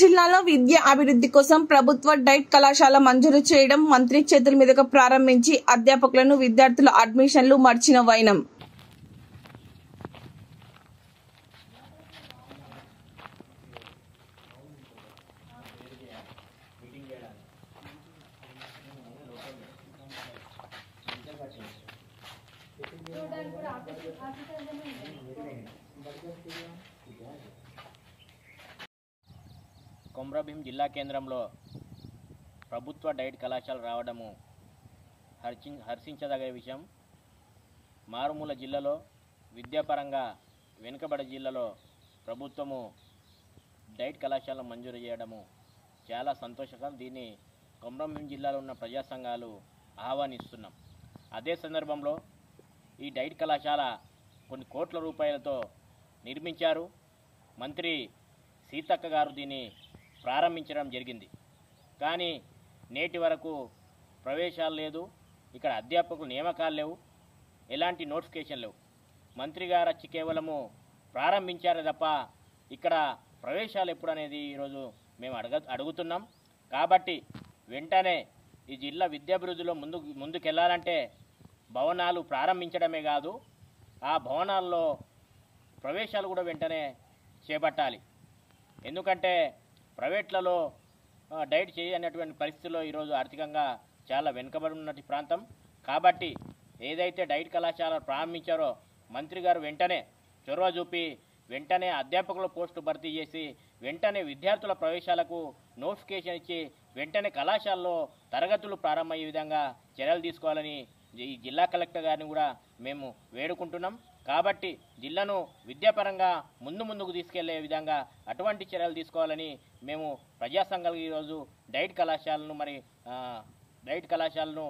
జిల్లాలో విద్య అభివృద్ధి కోసం ప్రభుత్వ డైట్ కళాశాల మంజూరు చేయడం మంత్రి చేతుల మీదుగా ప్రారంభించి అధ్యాపకులను విద్యార్థుల అడ్మిషన్లు మార్చిన వైనం. కొమ్రభీం జిల్లా కేంద్రంలో ప్రభుత్వ డైట్ కళాశాల రావడము హర్షించదగిన విషయం. మారుమూల జిల్లాలో విద్యాపరంగా వెనుకబడే జిల్లాలో ప్రభుత్వము డైట్ కళాశాల మంజూరు చేయడము చాలా సంతోషకరం. దీన్ని కొమ్రభీం జిల్లాలో ఉన్న ప్రజా సంఘాలు ఆహ్వానిస్తున్నాం. అదే సందర్భంలో ఈ డైట్ కళాశాల కొన్ని కోట్ల రూపాయలతో నిర్మించారు. మంత్రి సీతక్క గారు దీన్ని ప్రారంభించడం జరిగింది. కానీ నేటి వరకు ప్రవేశాలు లేదు, ఇక్కడ అధ్యాపకులు నియామకాలు లేవు, ఎలాంటి నోటిఫికేషన్ లేవు. మంత్రి గారు వచ్చి కేవలము ప్రారంభించారే తప్ప ఇక్కడ ప్రవేశాలు ఎప్పుడు అనేది ఈరోజు మేము అడుగుతున్నాం. కాబట్టి వెంటనే ఈ జిల్లా విద్యాభివృద్ధిలో ముందుకెళ్లాలంటే భవనాలు ప్రారంభించడమే కాదు, ఆ భవనాల్లో ప్రవేశాలు కూడా వెంటనే చేపట్టాలి. ఎందుకంటే ప్రైవేట్లలో డైట్ చేయనటువంటి పరిస్థితుల్లో ఈరోజు ఆర్థికంగా చాలా వెనుకబడి ఉన్నటువంటి ప్రాంతం. కాబట్టి ఏదైతే డైట్ కళాశాల ప్రారంభించారో మంత్రి గారు వెంటనే చొరవ చూపి వెంటనే అధ్యాపకుల పోస్టు భర్తీ చేసి వెంటనే విద్యార్థుల ప్రవేశాలకు నోటిఫికేషన్ ఇచ్చి వెంటనే కళాశాలలో తరగతులు ప్రారంభమయ్యే విధంగా చర్యలు తీసుకోవాలని ఈ జిల్లా కలెక్టర్ గారిని కూడా మేము వేడుకుంటున్నాం. కాబట్టి జిల్లాను విద్యాపరంగా ముందుకు తీసుకెళ్లే విధంగా అటువంటి చర్యలు తీసుకోవాలని మేము ప్రజా సంఘాలు ఈరోజు డైట్ కళాశాలను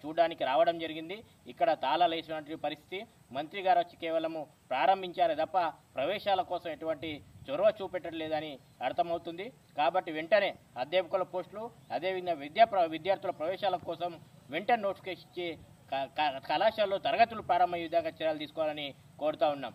చూడడానికి రావడం జరిగింది. ఇక్కడ తాళాలు వేసినటువంటి పరిస్థితి. మంత్రి గారు వచ్చి కేవలము ప్రారంభించారే తప్ప ప్రవేశాల కోసం ఎటువంటి చొరవ చూపెట్టలేదని అర్థమవుతుంది. కాబట్టి వెంటనే అధ్యాపకుల పోస్టులు అదేవిధంగా విద్యార్థుల ప్రవేశాల కోసం వెంటనే నోటిఫికేషన్ ఇచ్చి కళాశాలలో తరగతులు ప్రారంభమయ్యే విధంగా చర్యలు తీసుకోవాలని కోరుతా ఉన్నాం.